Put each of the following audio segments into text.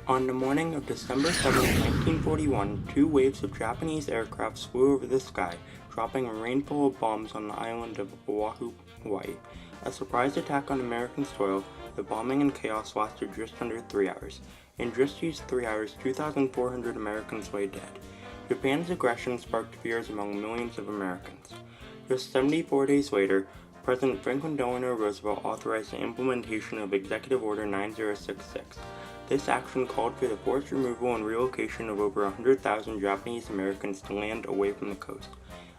On the morning of December 7, 1941, two waves of Japanese aircraft flew over the sky, dropping a rainfall of bombs on the island of Oahu, Hawaii. A surprise attack on American soil, the bombing and chaos lasted just under 3 hours. In just these 3 hours, 2,400 Americans lay dead. Japan's aggression sparked fears among millions of Americans. Just 74 days later, President Franklin Delano Roosevelt authorized the implementation of Executive Order 9066. This action called for the forced removal and relocation of over 100,000 Japanese Americans to land away from the coast.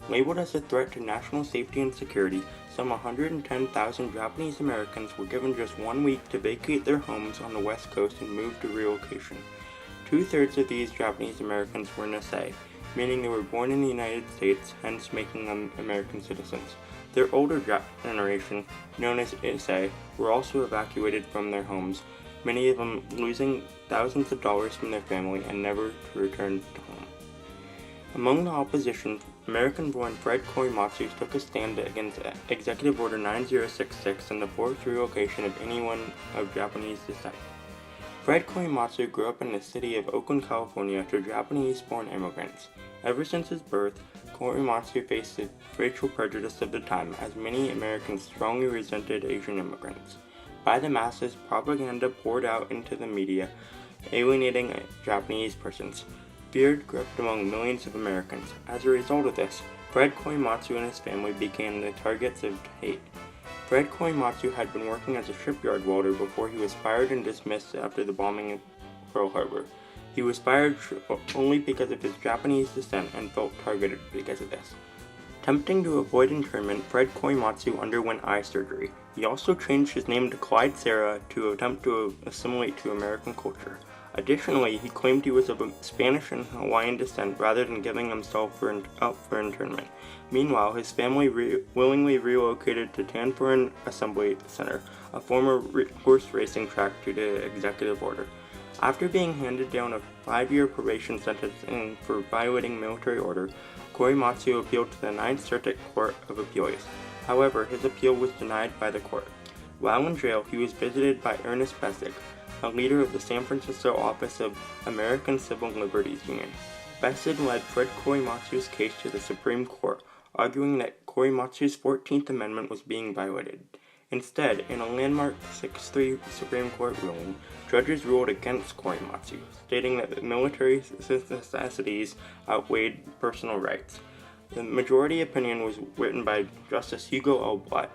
Labeled as a threat to national safety and security, some 110,000 Japanese Americans were given just 1 week to vacate their homes on the west coast and move to relocation. Two-thirds of these Japanese Americans were Nisei, meaning they were born in the United States, hence making them American citizens. Their older generation, known as Issei, were also evacuated from their homes, many of them losing thousands of dollars from their family and never to return to home. Among the opposition, American-born Fred Korematsu took a stand against Executive Order 9066 and the forced relocation of anyone of Japanese descent. Fred Korematsu grew up in the city of Oakland, California to Japanese-born immigrants. Ever since his birth, Korematsu faced the racial prejudice of the time, as many Americans strongly resented Asian immigrants. By the masses, propaganda poured out into the media, alienating Japanese persons. Fear gripped among millions of Americans. As a result of this, Fred Korematsu and his family became the targets of hate. Fred Korematsu had been working as a shipyard welder before he was fired and dismissed after the bombing of Pearl Harbor. He was fired only because of his Japanese descent and felt targeted because of this. Attempting to avoid internment, Fred Korematsu underwent eye surgery. He also changed his name to Clyde Serra to attempt to assimilate to American culture. Additionally, he claimed he was of Spanish and Hawaiian descent rather than giving himself up for internment. Meanwhile, his family willingly relocated to Tanforan Assembly Center, a former horse racing track due to executive order. After being handed down a 5-year probation sentence for violating military order, Korematsu appealed to the Ninth Circuit Court of Appeals. However, his appeal was denied by the court. While in jail, he was visited by Ernest Bessick, a leader of the San Francisco office of American Civil Liberties Union. Bessick led Fred Korematsu's case to the Supreme Court, arguing that Korematsu's 14th Amendment was being violated. Instead, in a landmark 6-3 Supreme Court ruling, judges ruled against Korematsu, stating that the military necessities outweighed personal rights. The majority opinion was written by Justice Hugo L. Black,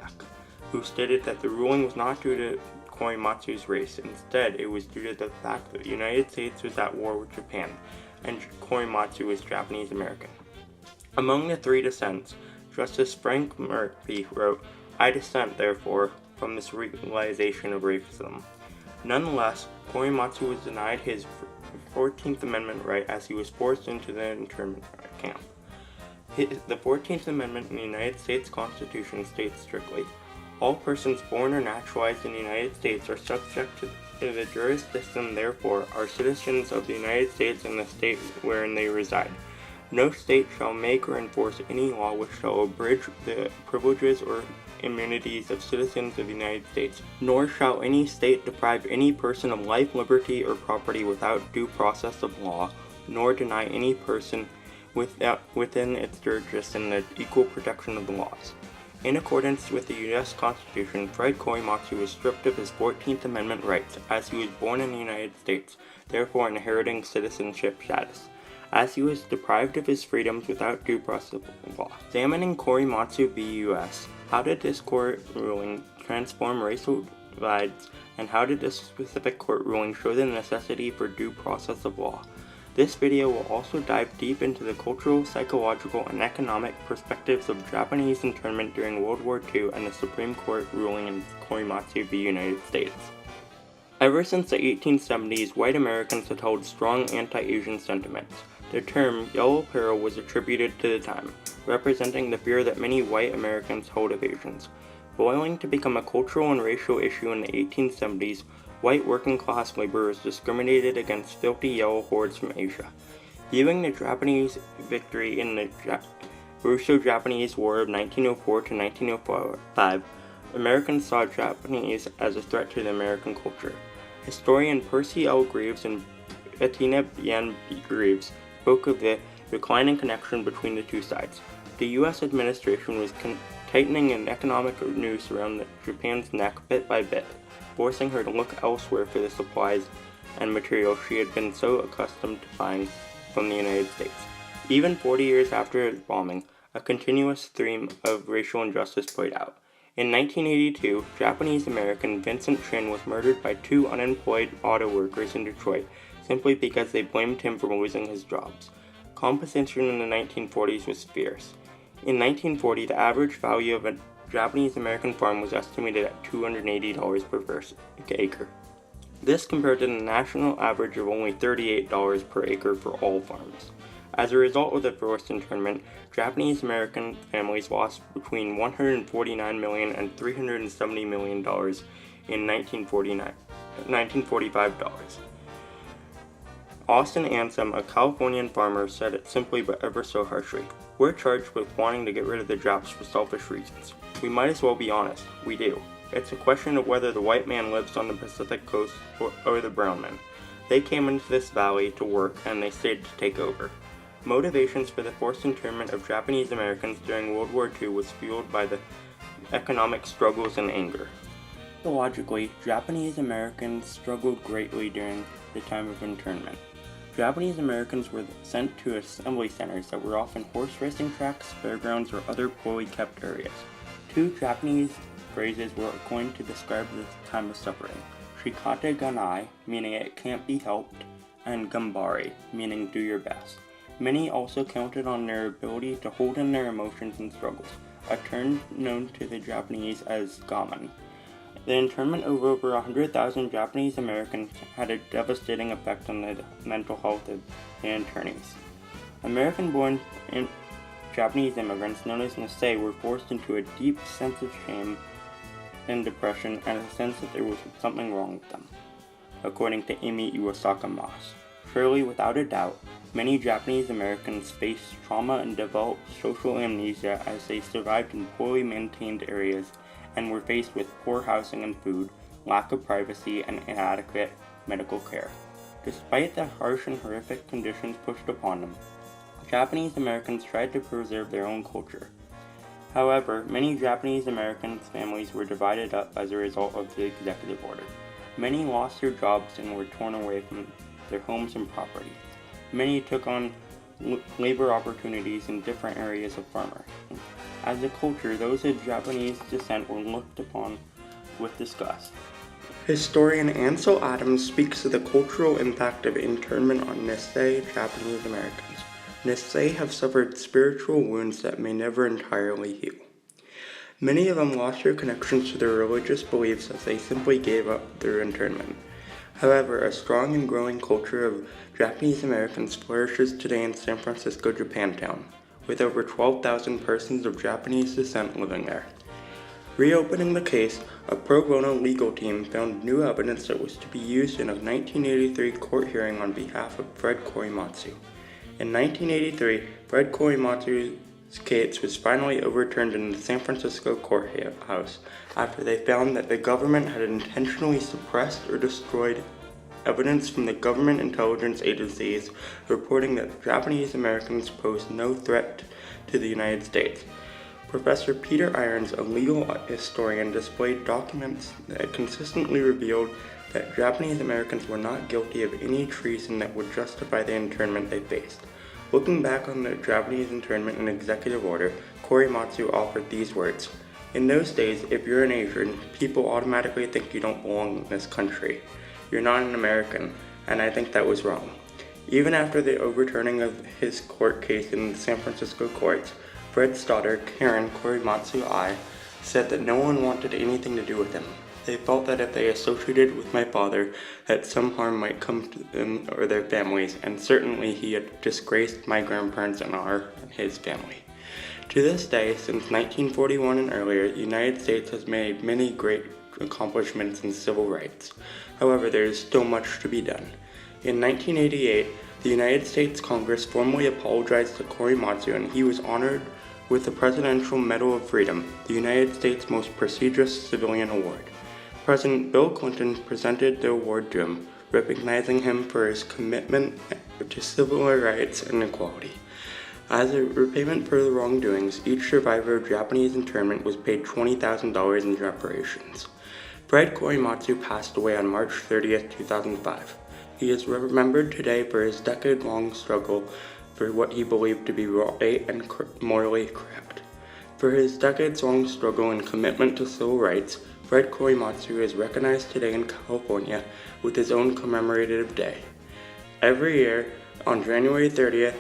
who stated that the ruling was not due to Korematsu's race. Instead, it was due to the fact that the United States was at war with Japan, and Korematsu was Japanese American. Among the three dissents, Justice Frank Murphy wrote, "I dissent, therefore, from this realization of racism." Nonetheless, Korematsu was denied his 14th Amendment right as he was forced into the internment camp. The 14th Amendment in the United States Constitution states strictly, "All persons born or naturalized in the United States are subject to the jurisdiction, therefore, are citizens of the United States and the state wherein they reside. No state shall make or enforce any law which shall abridge the privileges or immunities of citizens of the United States, nor shall any state deprive any person of life, liberty, or property without due process of law, nor deny any person within its jurisdiction the equal protection of the laws." In accordance with the U.S. Constitution, Fred Korematsu was stripped of his 14th Amendment rights as he was born in the United States, therefore inheriting citizenship status, as he was deprived of his freedoms without due process of law. Examining Korematsu v. U.S., how did this court ruling transform racial divides, and how did this specific court ruling show the necessity for due process of law? This video will also dive deep into the cultural, psychological, and economic perspectives of Japanese internment during World War II and the Supreme Court ruling in Korematsu v. United States. Ever since the 1870s, white Americans had held strong anti-Asian sentiments. The term Yellow Peril was attributed to the time, representing the fear that many white Americans held of Asians. Boiling to become a cultural and racial issue in the 1870s, white working-class laborers discriminated against filthy yellow hordes from Asia. Viewing the Japanese victory in the Russo-Japanese War of 1904 to 1905, Americans saw Japanese as a threat to the American culture. Historian Percy L. Graves and Athena Yan Reeves spoke of the declining connection between the two sides. The U.S. administration was tightening an economic noose around Japan's neck bit by bit, forcing her to look elsewhere for the supplies and materials she had been so accustomed to buying from the United States. Even 40 years after its bombing, a continuous theme of racial injustice played out. In 1982, Japanese-American Vincent Chin was murdered by two unemployed auto workers in Detroit simply because they blamed him for losing his jobs. Competition in the 1940s was fierce. In 1940, the average value of a Japanese-American farm was estimated at $280 per acre. This compared to the national average of only $38 per acre for all farms. As a result of the forced internment, Japanese-American families lost between $149 million and $370 million in 1945 dollars. Austin Ansem, a Californian farmer, said it simply but ever so harshly. We're charged with wanting to get rid of the Japs for selfish reasons. We might as well be honest, we do. It's a question of whether the white man lives on the Pacific coast or the brown man. They came into this valley to work and they stayed to take over. Motivations for the forced internment of Japanese Americans during World War II was fueled by the economic struggles and anger. Logically, Japanese Americans struggled greatly during the time of internment. Japanese Americans were sent to assembly centers that were often horse racing tracks, fairgrounds, or other poorly kept areas. Two Japanese phrases were coined to describe this time of suffering: shikata ganai, meaning it can't be helped, and gambare, meaning do your best. Many also counted on their ability to hold in their emotions and struggles, a term known to the Japanese as gaman. The internment of over 100,000 Japanese Americans had a devastating effect on the mental health of the internees. American-born Japanese immigrants known as Nisei were forced into a deep sense of shame and depression and a sense that there was something wrong with them, according to Amy Iwasaka Moss. Surely, without a doubt, many Japanese Americans faced trauma and developed social amnesia as they survived in poorly maintained areas and were faced with poor housing and food, lack of privacy, and inadequate medical care. Despite the harsh and horrific conditions pushed upon them, Japanese Americans tried to preserve their own culture. However, many Japanese American families were divided up as a result of the executive order. Many lost their jobs and were torn away from their homes and property. Many took on labor opportunities in different areas of farming. As a culture, those of Japanese descent were looked upon with disgust. Historian Ansel Adams speaks of the cultural impact of internment on Nisei Japanese Americans. Nisei have suffered spiritual wounds that may never entirely heal. Many of them lost their connections to their religious beliefs as they simply gave up through internment. However, a strong and growing culture of Japanese Americans flourishes today in San Francisco, Japantown, with over 12,000 persons of Japanese descent living there. Reopening the case, a pro bono legal team found new evidence that was to be used in a 1983 court hearing on behalf of Fred Korematsu. In 1983, Fred Korematsu's case was finally overturned in the San Francisco courthouse after they found that the government had intentionally suppressed or destroyed evidence from the government intelligence agencies reporting that Japanese Americans posed no threat to the United States. Professor Peter Irons, a legal historian, displayed documents that consistently revealed that Japanese Americans were not guilty of any treason that would justify the internment they faced. Looking back on the Japanese internment and executive order, Korematsu offered these words: "In those days, if you're an Asian, people automatically think you don't belong in this country. You're not an American, and I think that was wrong." Even after the overturning of his court case in the San Francisco courts, Fred's daughter, Karen Korematsu I, said that no one wanted anything to do with him. They felt that if they associated with my father, that some harm might come to them or their families, and certainly he had disgraced my grandparents and his family. To this day, since 1941 and earlier, the United States has made many great accomplishments in civil rights. However, there is still much to be done. In 1988, the United States Congress formally apologized to Korematsu, and he was honored with the Presidential Medal of Freedom, the United States' most prestigious civilian award. President Bill Clinton presented the award to him, recognizing him for his commitment to civil rights and equality. As a repayment for the wrongdoings, each survivor of Japanese internment was paid $20,000 in reparations. Fred Korematsu passed away on March 30th, 2005. He is remembered today for his decade-long struggle for what he believed to be right and morally correct. For his decades-long struggle and commitment to civil rights, Fred Korematsu is recognized today in California with his own commemorative day. Every year, on January 30th,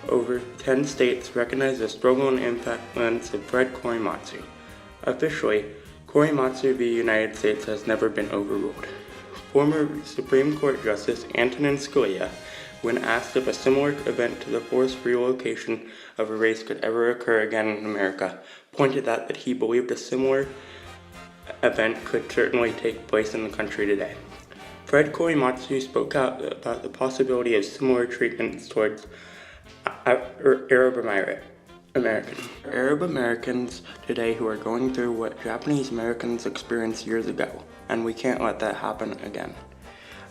over 10 states recognize the struggle and influence of Fred Korematsu. Officially, Korematsu v. United States has never been overruled. Former Supreme Court Justice Antonin Scalia, when asked if a similar event to the forced relocation of a race could ever occur again in America, pointed out that he believed a similar event could certainly take place in the country today. Fred Korematsu spoke out about the possibility of similar treatments towards Arab Americans today who are going through what Japanese Americans experienced years ago, and we can't let that happen again.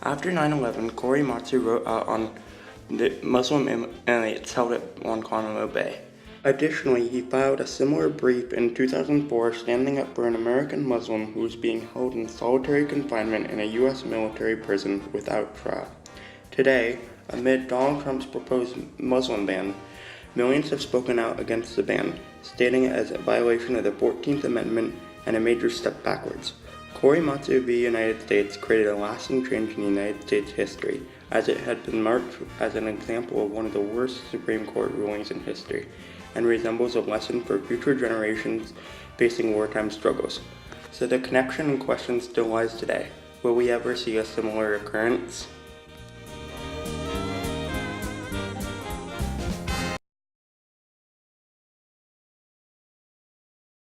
After 9/11, Korematsu wrote out on the Muslim inmates held at Guantanamo Bay. Additionally, he filed a similar brief in 2004 standing up for an American Muslim who was being held in solitary confinement in a U.S. military prison without trial. Today, amid Donald Trump's proposed Muslim ban, millions have spoken out against the ban, stating it as a violation of the 14th Amendment and a major step backwards. Korematsu v. United States created a lasting change in United States history, as it had been marked as an example of one of the worst Supreme Court rulings in history, and resembles a lesson for future generations facing wartime struggles. So the connection and question still lies today. Will we ever see a similar occurrence?